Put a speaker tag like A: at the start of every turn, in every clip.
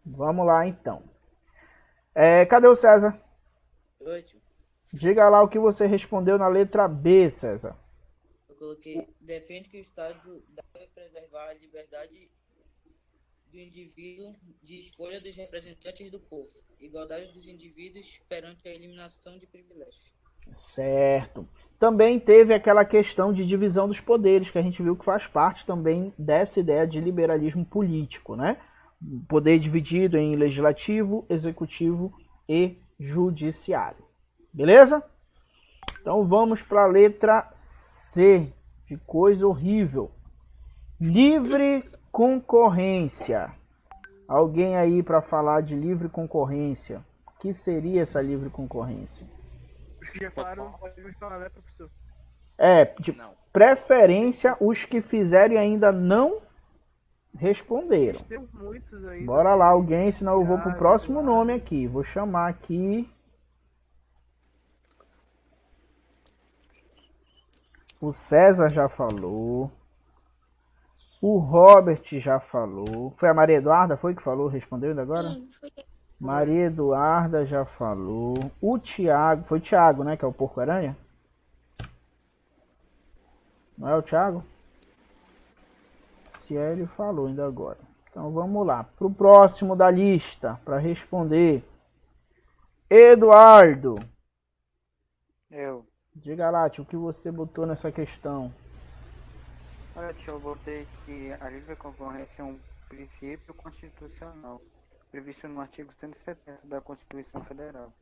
A: Vamos lá, então. Cadê o César?
B: Oi, tio.
A: Diga lá o que você respondeu na letra B, César.
B: Eu coloquei, defende que o Estado deve preservar a liberdade do indivíduo de escolha dos representantes do povo, igualdade dos indivíduos perante a eliminação de privilégios.
A: Certo. Também teve aquela questão de divisão dos poderes, que a gente viu que faz parte também dessa ideia de liberalismo político, né? Poder dividido em legislativo, executivo e judiciário. Beleza? Então vamos para a letra C, de coisa horrível. Livre concorrência. Alguém aí para falar de livre concorrência? O que seria essa livre concorrência?
C: Os que já falaram, podem falar, né, professor?
A: De
D: Não.
A: preferência os que fizeram e ainda não responderam.
C: Tem muitos aí.
A: Bora lá, alguém, senão eu vou pro próximo nome aqui. Vou chamar aqui. O César já falou. O Robert já falou. Foi a Maria Eduarda, foi que falou? Respondeu ainda agora?
E: Sim, foi.
A: Maria Eduarda já falou. O Thiago, foi o Thiago, né? Que é o Porco-Aranha? Não é o Thiago? Se ele falou ainda agora. Então vamos lá. Pro próximo da lista, para responder. Eduardo.
F: Eu.
A: Diga lá, tio, o que você botou nessa questão?
F: Olha, tio, eu botei que a livre concorrência é um princípio constitucional, previsto no artigo 170 da Constituição Federal.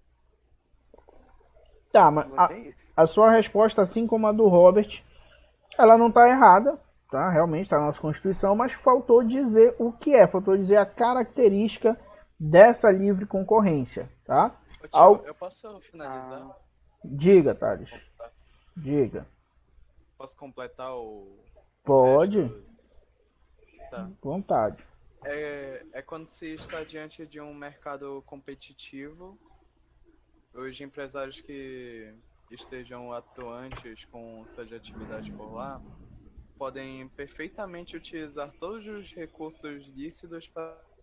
A: Tá, mas a sua resposta, assim como a do Robert, ela não tá errada, tá? Realmente tá na nossa Constituição, mas faltou dizer o que é, faltou dizer a característica dessa livre concorrência, tá?
D: Ô, tio, eu posso finalizar?
A: Diga, Thales. Diga.
D: Posso completar o
A: Pode.
D: resto? Tá.
A: Vontade.
D: É quando se está diante de um mercado competitivo, os empresários que estejam atuantes com suas atividades por lá podem perfeitamente utilizar todos os recursos lícitos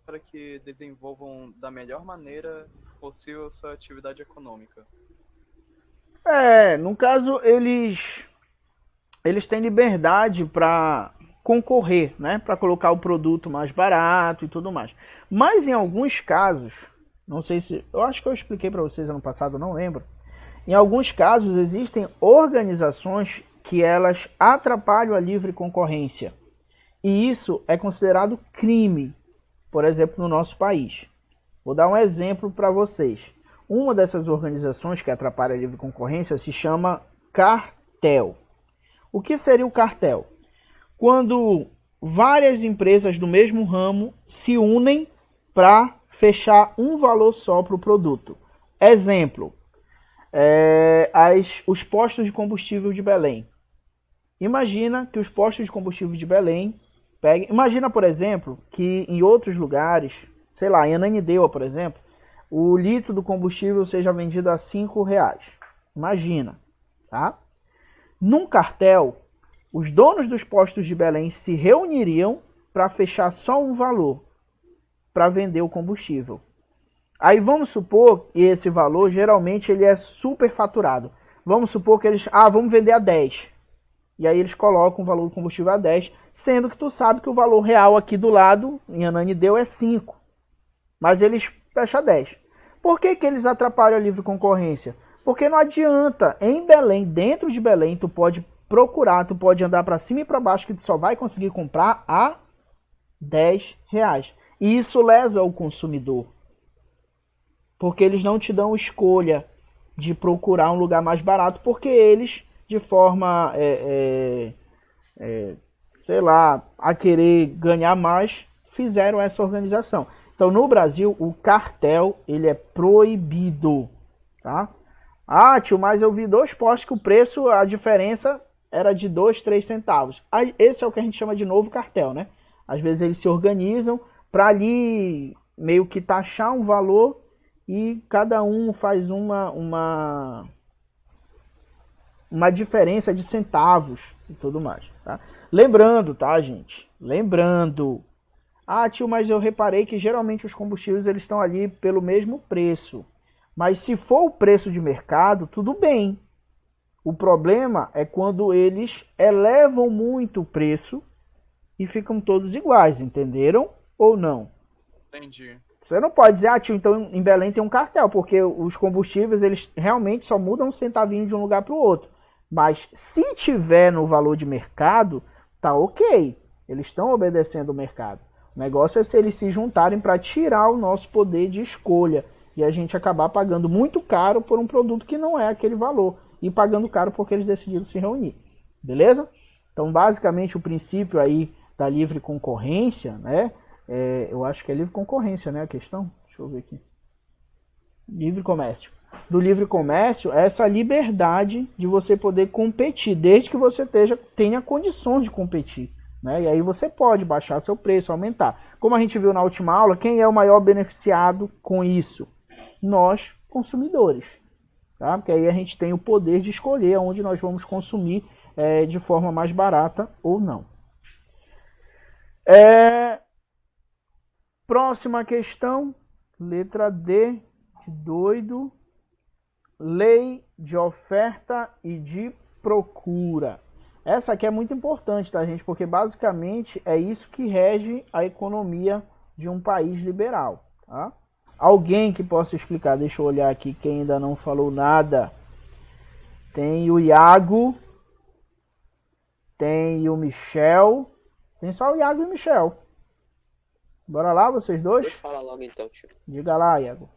D: para que desenvolvam da melhor maneira possível sua atividade econômica.
A: No caso, eles têm liberdade para concorrer, né? Para colocar o produto mais barato e tudo mais. Mas em alguns casos, não sei se, eu acho que eu expliquei para vocês ano passado, não lembro. Em alguns casos existem organizações que elas atrapalham a livre concorrência. E isso é considerado crime, por exemplo, no nosso país. Vou dar um exemplo para vocês. Uma dessas organizações que atrapalha a livre concorrência se chama cartel. O que seria o cartel? Quando várias empresas do mesmo ramo se unem para fechar um valor só para o produto. Exemplo, os postos de combustível de Belém. Imagina que os postos de combustível de Belém peguem... Imagina, por exemplo, que em outros lugares, sei lá, em Ananindeua, por exemplo, o litro do combustível seja vendido a R$5. Imagina, tá? Num cartel, os donos dos postos de Belém se reuniriam para fechar só um valor para vender o combustível. Aí vamos supor que esse valor geralmente ele é superfaturado. Vamos supor que eles, vamos vender a 10. E aí eles colocam o valor do combustível a 10, sendo que tu sabe que o valor real aqui do lado, em Ananindeua, é 5. Mas eles fecham a 10. Por que eles atrapalham a livre concorrência? Porque não adianta, em Belém, dentro de Belém, tu pode procurar, tu pode andar para cima e para baixo, que tu só vai conseguir comprar a R$10. E isso lesa o consumidor. Porque eles não te dão escolha de procurar um lugar mais barato, porque eles, de forma, sei lá, a querer ganhar mais, fizeram essa organização. Então, no Brasil, o cartel, ele é proibido, tá? Tio, mas eu vi 2 postos que o preço, a diferença era de 2, 3 centavos. Esse é o que a gente chama de novo cartel, né? Às vezes eles se organizam para ali meio que taxar um valor e cada um faz uma diferença de centavos e tudo mais, tá? Lembrando, tá, gente? Lembrando, Ah, tio, mas eu reparei que geralmente os combustíveis eles estão ali pelo mesmo preço. Mas se for o preço de mercado, tudo bem. O problema é quando eles elevam muito o preço e ficam todos iguais, entenderam? Ou não?
D: Entendi.
A: Você não pode dizer, ah, tio, então em Belém tem um cartel, porque os combustíveis eles realmente só mudam um centavinho de um lugar para o outro. Mas se tiver no valor de mercado, tá ok. Eles estão obedecendo o mercado. O negócio é se eles se juntarem para tirar o nosso poder de escolha e a gente acabar pagando muito caro por um produto que não é aquele valor e pagando caro porque eles decidiram se reunir. Beleza? Então, basicamente, o princípio aí da livre concorrência, né? Eu acho que é livre concorrência, né? A questão. Deixa eu ver aqui. Livre comércio. Do livre comércio é essa liberdade de você poder competir, desde que você tenha condições de competir. Né? E aí você pode baixar seu preço, aumentar. Como a gente viu na última aula, quem é o maior beneficiado com isso? Nós, consumidores. Tá? Porque aí a gente tem o poder de escolher onde nós vamos consumir de forma mais barata ou não. Próxima questão, letra D, de doido. Lei de oferta e de procura. Essa aqui é muito importante, tá, gente? Porque basicamente é isso que rege a economia de um país liberal. Tá? Alguém que possa explicar? Deixa eu olhar aqui quem ainda não falou nada. Tem o Iago. Tem o Michel. Tem só o Iago e o Michel. Bora lá, vocês dois?
E: Deixa eu falar logo então, tio.
A: Diga lá, Iago.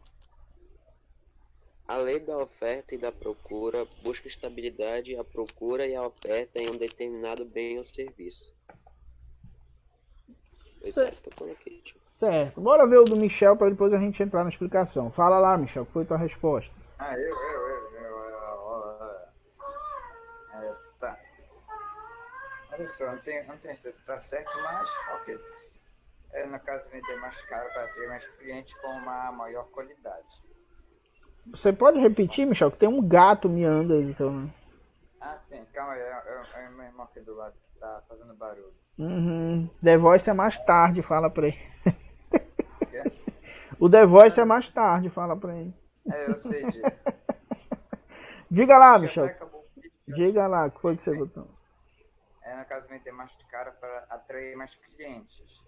E: A lei da oferta e da procura busca estabilidade à procura e à oferta em um determinado bem ou serviço. Foi certo que eu coloquei, tio.
A: Certo. Bora ver o do Michel para depois a gente entrar na explicação. Fala lá, Michel, qual foi a tua resposta?
F: Tá. Olha só, não tenho certeza se tá certo, mas ok. No caso, vender mais caro para ter mais clientes com uma maior qualidade.
A: Você pode repetir, Michel, que tem um gato miando aí, então.
F: Ah, sim, calma aí, é o meu irmão aqui do lado que tá fazendo barulho.
A: The Voice é mais tarde, fala pra ele. O The Voice é mais tarde, fala pra ele.
F: Eu sei disso.
A: Diga lá,
F: Já
A: Michel.
F: acabou o vídeo,
A: Diga lá, o que foi que você botou?
F: No caso, vender mais caro para atrair mais clientes.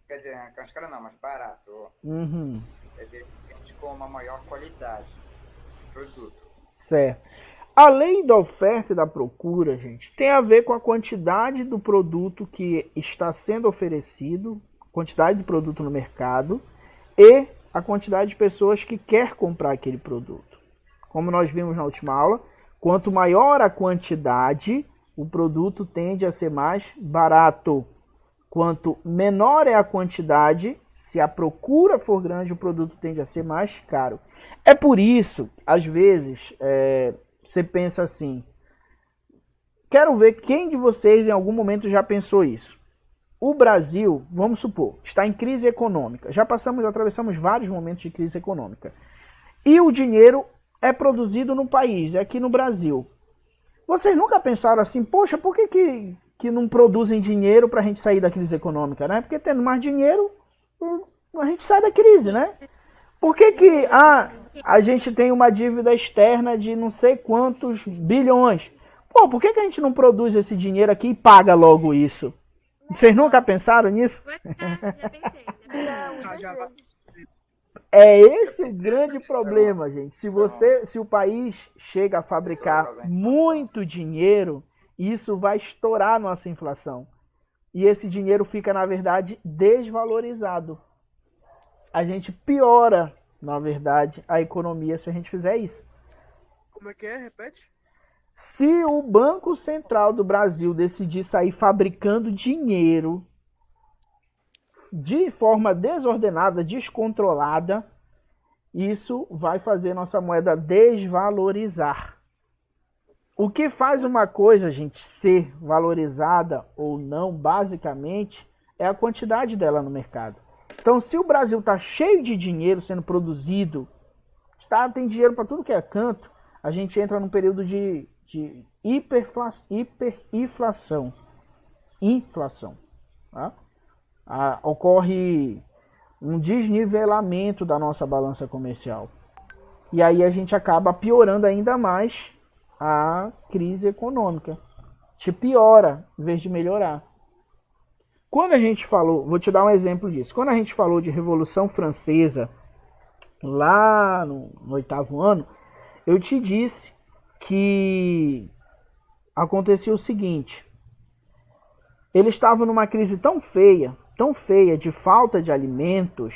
F: Quer dizer, mais caro não, mais barato. É ter cliente com uma maior qualidade de produto.
A: Certo. A lei da oferta e da procura, gente, tem a ver com a quantidade do produto que está sendo oferecido, quantidade de produto no mercado e a quantidade de pessoas que quer comprar aquele produto. Como nós vimos na última aula, quanto maior a quantidade, o produto tende a ser mais barato. Quanto menor é a quantidade, se a procura for grande, o produto tende a ser mais caro. É por isso, às vezes, você pensa assim, quero ver quem de vocês em algum momento já pensou isso. O Brasil, vamos supor, está em crise econômica. Já atravessamos vários momentos de crise econômica. E o dinheiro é produzido no país, é aqui no Brasil. Vocês nunca pensaram assim, poxa, por que não produzem dinheiro para a gente sair da crise econômica, né? Porque tendo mais dinheiro, a gente sai da crise, né? Por que a gente tem uma dívida externa de não sei quantos bilhões? Pô, por que a gente não produz esse dinheiro aqui e paga logo isso? Vocês nunca pensaram nisso?
G: Já pensei.
A: É esse o grande problema, gente. Se o país chega a fabricar muito dinheiro, isso vai estourar nossa inflação. E esse dinheiro fica, na verdade, desvalorizado. A gente piora, na verdade, a economia se a gente fizer isso.
C: Como é que é? Repete.
A: Se o Banco Central do Brasil decidir sair fabricando dinheiro de forma desordenada, descontrolada, isso vai fazer nossa moeda desvalorizar. O que faz uma coisa, gente, ser valorizada ou não, basicamente, é a quantidade dela no mercado. Então, se o Brasil está cheio de dinheiro sendo produzido, tem dinheiro para tudo que é canto, a gente entra num período de hiperinflação. Inflação. Tá? ocorre um desnivelamento da nossa balança comercial. E aí a gente acaba piorando ainda mais a crise econômica. Te piora em vez de melhorar. Quando a gente falou, vou te dar um exemplo disso. Quando a gente falou de Revolução Francesa, lá no 8º ano, eu te disse que acontecia o seguinte. Eles estavam numa crise tão feia de falta de alimentos,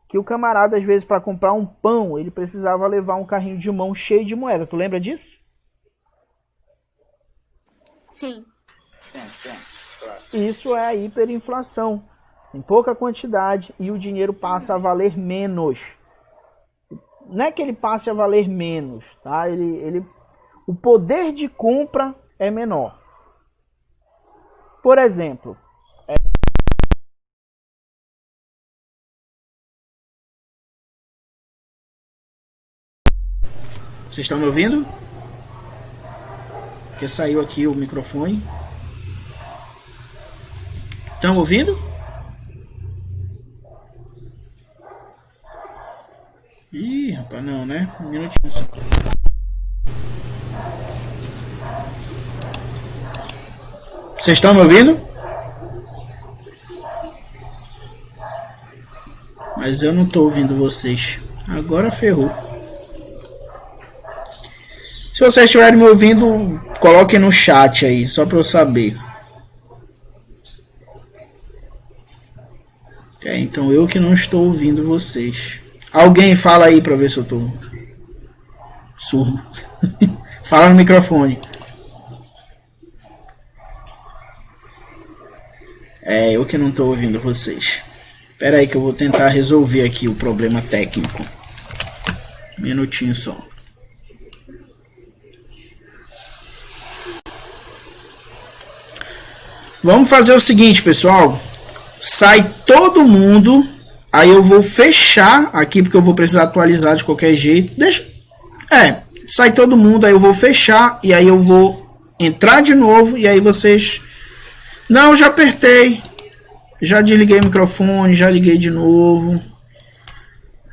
A: que o camarada, às vezes, para comprar um pão, ele precisava levar um carrinho de mão cheio de moeda. Tu lembra disso?
G: Sim.
F: Sim, claro.
A: Isso é a hiperinflação. Em pouca quantidade e o dinheiro passa a valer menos. Não é que ele passe a valer menos, tá? O poder de compra é menor. Por exemplo, vocês estão me ouvindo? Porque saiu aqui o microfone. Estão ouvindo? Ih, rapaz, não, né? Um minutinho só. Vocês estão me ouvindo? Mas eu não estou ouvindo vocês. Agora ferrou. Se vocês estiverem me ouvindo, coloquem no chat aí, só para eu saber. Então eu que não estou ouvindo vocês. Alguém fala aí para ver se eu estou surdo. Fala no microfone. Eu que não estou ouvindo vocês. Espera aí que eu vou tentar resolver aqui o problema técnico. Um minutinho só. Vamos fazer o seguinte, pessoal. Sai todo mundo. Aí eu vou fechar aqui, porque eu vou precisar atualizar de qualquer jeito. Sai todo mundo, aí eu vou fechar. E aí eu vou entrar de novo. E aí vocês... Não, já apertei. Já desliguei o microfone, já liguei de novo.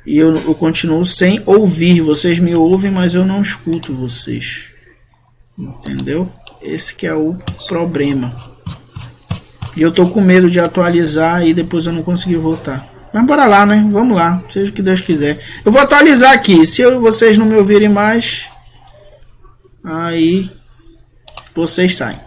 A: E eu continuo sem ouvir. Vocês me ouvem, mas eu não escuto vocês. Entendeu? Esse que é o problema. E eu tô com medo de atualizar e depois eu não conseguir voltar. Mas bora lá, né? Vamos lá. Seja o que Deus quiser. Eu vou atualizar aqui. Se vocês não me ouvirem mais, aí vocês saem.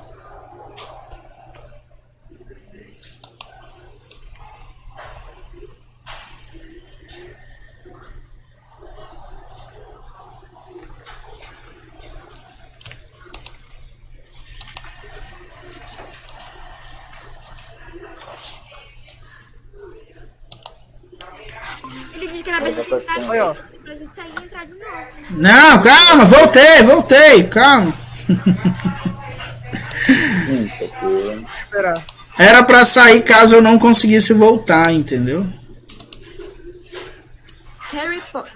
G: Ele disse que era pra gente entrar
C: Aí, ó.
G: pra gente sair e entrar de novo.
A: Não, calma, voltei, calma.
C: Esperar.
A: Era pra sair caso eu não conseguisse voltar, entendeu?
G: Harry Potter.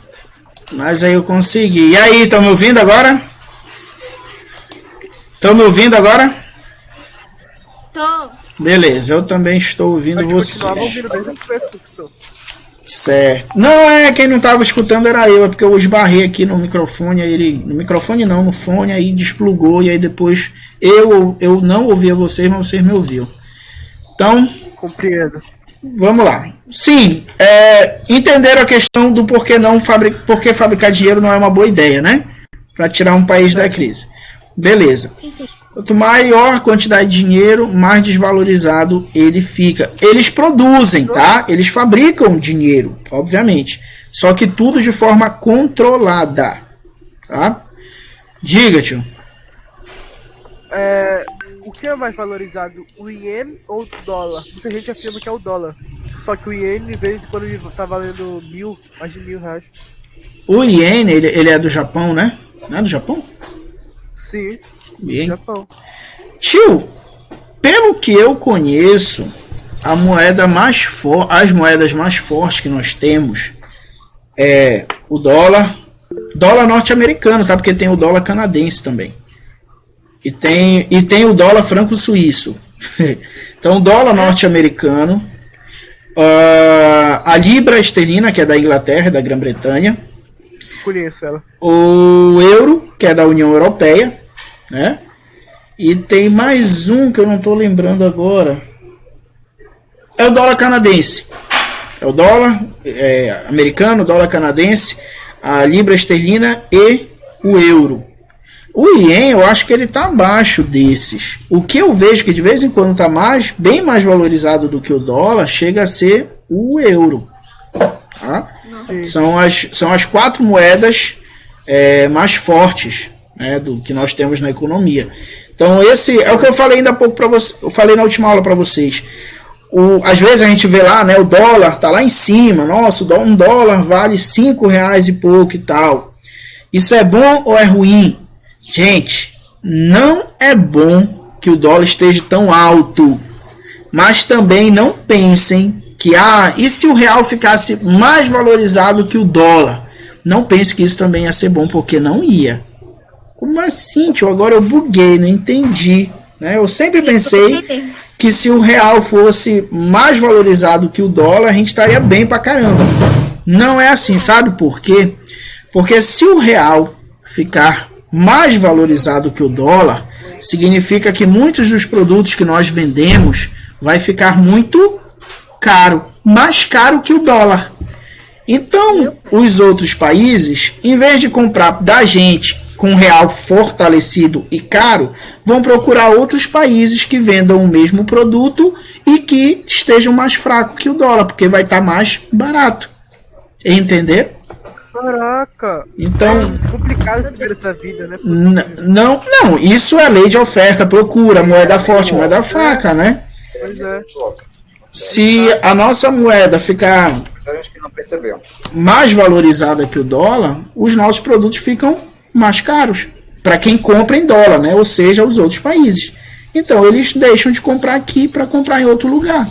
A: Mas aí eu consegui. E aí, estão me ouvindo agora? Estão me ouvindo agora?
G: Tô.
A: Beleza, eu também estou ouvindo
C: Continuava
A: vocês.
C: ouvindo desde o começo, professor.
A: Certo. Não, quem não estava escutando era eu, é porque eu esbarrei aqui no microfone, aí ele... No microfone não, no fone, aí desplugou, e aí depois eu não ouvia vocês, mas vocês me ouviam. Então,
C: Compreendo.
A: vamos lá. Sim, entenderam a questão do porquê porque fabricar dinheiro não é uma boa ideia, né? Para tirar um país da crise. Beleza. Quanto maior a quantidade de dinheiro, mais desvalorizado ele fica. Eles produzem, tá? Eles fabricam dinheiro, obviamente. Só que tudo de forma controlada, tá? Diga, tio.
C: O que é mais valorizado, o iene ou o dólar? Muita gente afirma que é o dólar. Só que o iene, de vez em quando, ele tá valendo mais de R$1.000.
A: O iene, ele é do Japão, né? Não é do Japão?
C: Sim,
A: Iene.
C: Japão.
A: Tio, pelo que eu conheço, as moedas mais fortes que nós temos é o dólar norte-americano, tá? Porque tem o dólar canadense também. E tem o dólar franco-suíço. Então, o dólar norte-americano, A libra esterlina, que é da Inglaterra, da Grã-Bretanha.
C: Conheço ela.
A: O euro, que é da União Europeia, né? E tem mais um que eu não estou lembrando agora. É o dólar canadense. É o dólar americano, o dólar canadense, a libra esterlina e o euro. O ien, eu acho que ele está abaixo desses. O que eu vejo que de vez em quando está bem mais valorizado do que o dólar, chega a ser o euro. Tá? São as 4 moedas mais fortes, né, do que nós temos na economia. Então esse é o que eu falei ainda há pouco para vocês. Eu falei na última aula para vocês. Às vezes a gente vê lá, né, o dólar tá lá em cima. Nossa, um dólar vale R$5 e pouco e tal. Isso é bom ou é ruim? Gente, não é bom que o dólar esteja tão alto. Mas também não pensem que, e se o real ficasse mais valorizado que o dólar? Não pense que isso também ia ser bom, porque não ia. Como assim, tio? Agora eu buguei, não entendi. Né? Eu sempre pensei que se o real fosse mais valorizado que o dólar, a gente estaria bem pra caramba. Não é assim, sabe por quê? Porque se o real ficar mais valorizado que o dólar, significa que muitos dos produtos que nós vendemos vai ficar muito caro, mais caro que o dólar. Então, os outros países, em vez de comprar da gente com o real fortalecido e caro, vão procurar outros países que vendam o mesmo produto e que estejam mais fracos que o dólar, porque vai estar mais barato. Entender?
C: Caraca!
A: Então,
C: é complicado viver essa vida, né?
A: Não, isso é lei de oferta, procura, moeda forte, moeda fraca, né?
C: Pois é.
A: Se a nossa moeda ficar mais valorizada que o dólar, os nossos produtos ficam mais caros para quem compra em dólar, né? Ou seja, os outros países. Então eles deixam de comprar aqui para comprar em outro lugar.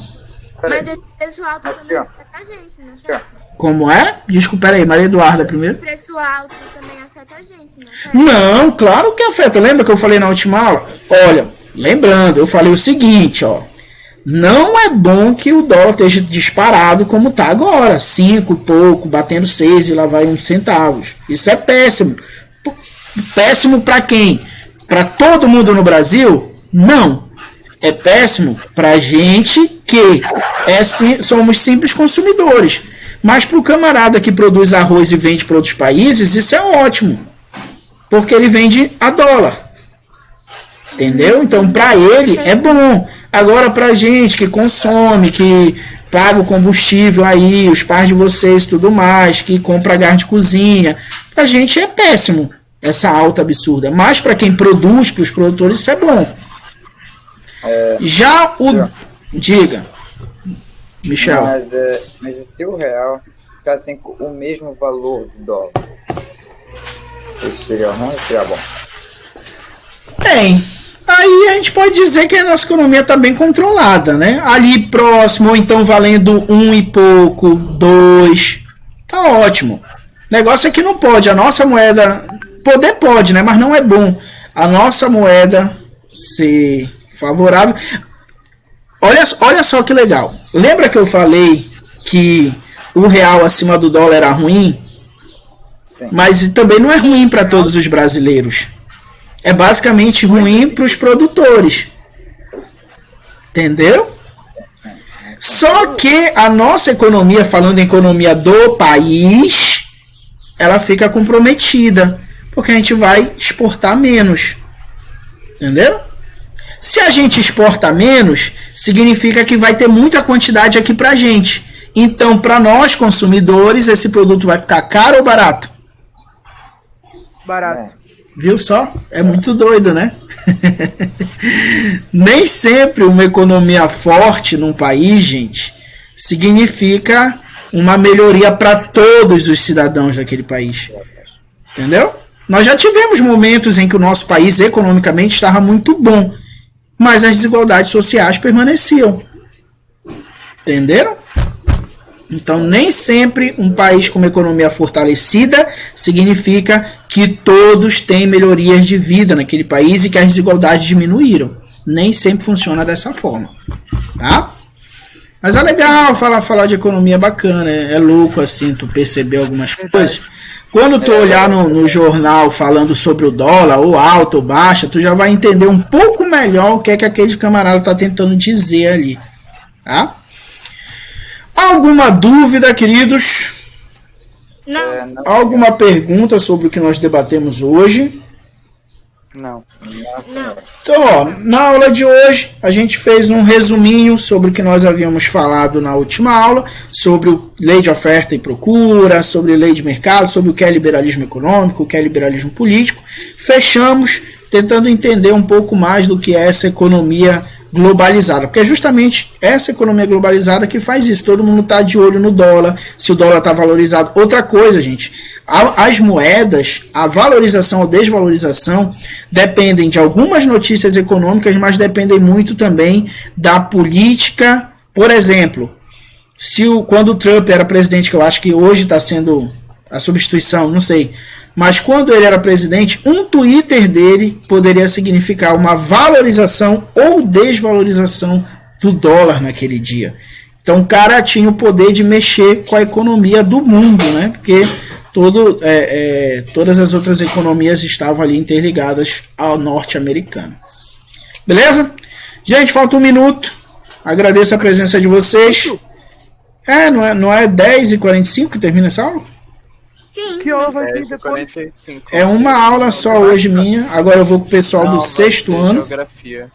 G: Mas esse preço alto também afeta a gente, né?
A: Como é? Desculpa, peraí, Maria Eduarda primeiro.
G: O preço alto também afeta a gente, né?
A: Não, claro que afeta. Lembra que eu falei na última aula? Olha, lembrando, eu falei o seguinte, ó. Não é bom que o dólar esteja disparado como está agora. 5 e pouco, batendo 6 e lá vai uns centavos. Isso é péssimo. Péssimo para quem? Para todo mundo no Brasil? Não. É péssimo para a gente que somos simples consumidores. Mas para o camarada que produz arroz e vende para outros países, isso é ótimo. Porque ele vende a dólar. Entendeu? Então, para ele é bom. Agora, para a gente que consome, que paga o combustível aí, os pais de vocês e tudo mais, que compra gás de cozinha, para a gente é péssimo essa alta absurda. Mas para quem produz, para os produtores, isso é bom. Diga, Michel.
F: Mas e se o real ficasse com o mesmo valor do dólar? Isso seria ruim ou seria bom?
A: Aí a gente pode dizer que a nossa economia está bem controlada, né? Ali próximo, ou então valendo 1 e pouco, 2, tá ótimo. O negócio é que não pode, a nossa moeda, poder pode, né? Mas não é bom a nossa moeda ser favorável. Olha só que legal. Lembra que eu falei que o real acima do dólar era ruim? Sim. Mas também não é ruim para todos os brasileiros. É basicamente ruim para os produtores. Entendeu? Só que a nossa economia, falando em economia do país, ela fica comprometida. Porque a gente vai exportar menos. Entendeu? Se a gente exporta menos, significa que vai ter muita quantidade aqui pra gente. Então, para nós consumidores, esse produto vai ficar caro ou barato?
C: Barato.
A: Viu só? É muito doido, né? Nem sempre uma economia forte num país, gente, significa uma melhoria para todos os cidadãos daquele país. Entendeu? Nós já tivemos momentos em que o nosso país economicamente estava muito bom, mas as desigualdades sociais permaneciam. Entenderam? Então, nem sempre um país com uma economia fortalecida significa que todos têm melhorias de vida naquele país e que as desigualdades diminuíram. Nem sempre funciona dessa forma. Tá? Mas é legal falar de economia, bacana, é louco assim, tu perceber algumas coisas. Quando tu olhar no jornal falando sobre o dólar, ou alta ou baixa, tu já vai entender um pouco melhor o que é que aquele camarada tá tentando dizer ali. Tá? Alguma dúvida, queridos?
G: Não.
A: Alguma pergunta sobre o que nós debatemos hoje?
C: Não.
A: Então, ó, na aula de hoje, a gente fez um resuminho sobre o que nós havíamos falado na última aula, sobre lei de oferta e procura, sobre lei de mercado, sobre o que é liberalismo econômico, o que é liberalismo político. Fechamos tentando entender um pouco mais do que é essa economia globalizada, porque é justamente essa economia globalizada que faz isso. Todo mundo está de olho no dólar, se o dólar está valorizado. Outra coisa, gente, as moedas, a valorização ou desvalorização dependem de algumas notícias econômicas, mas dependem muito também da política. Por exemplo, quando o Trump era presidente, que eu acho que hoje está sendo a substituição, não sei, mas quando ele era presidente, um Twitter dele poderia significar uma valorização ou desvalorização do dólar naquele dia. Então o cara tinha o poder de mexer com a economia do mundo, né? Porque todas as outras economias estavam ali interligadas ao norte-americano. Beleza? Gente, falta um minuto. Agradeço a presença de vocês. Não é 10h45 que termina essa aula?
G: Sim.
C: Que aula vai vir depois?
D: 45.
A: É uma aula só hoje minha. Agora eu vou pro pessoal do sexto ano.
D: Geografia.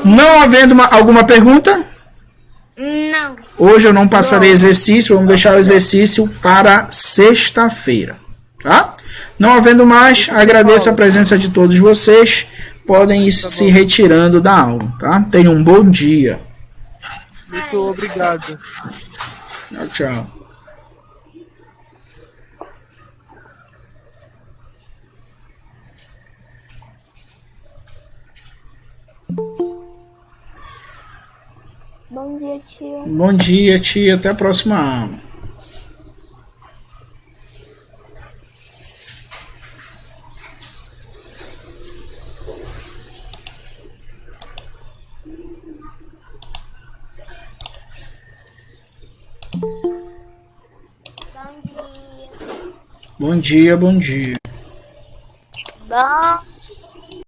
A: Não havendo alguma pergunta,
G: Não.
A: hoje eu não passarei exercício. Vamos deixar o exercício para sexta-feira. Tá? Não havendo mais, agradeço a presença de todos vocês. Podem ir se retirando da aula. Tá? Tenham um bom dia.
C: Muito obrigado.
A: Tchau, tchau.
G: Bom dia, tio.
A: Bom dia, tia. Até a próxima aula.
G: Bom dia.
A: Bom dia, bom dia.
G: Bom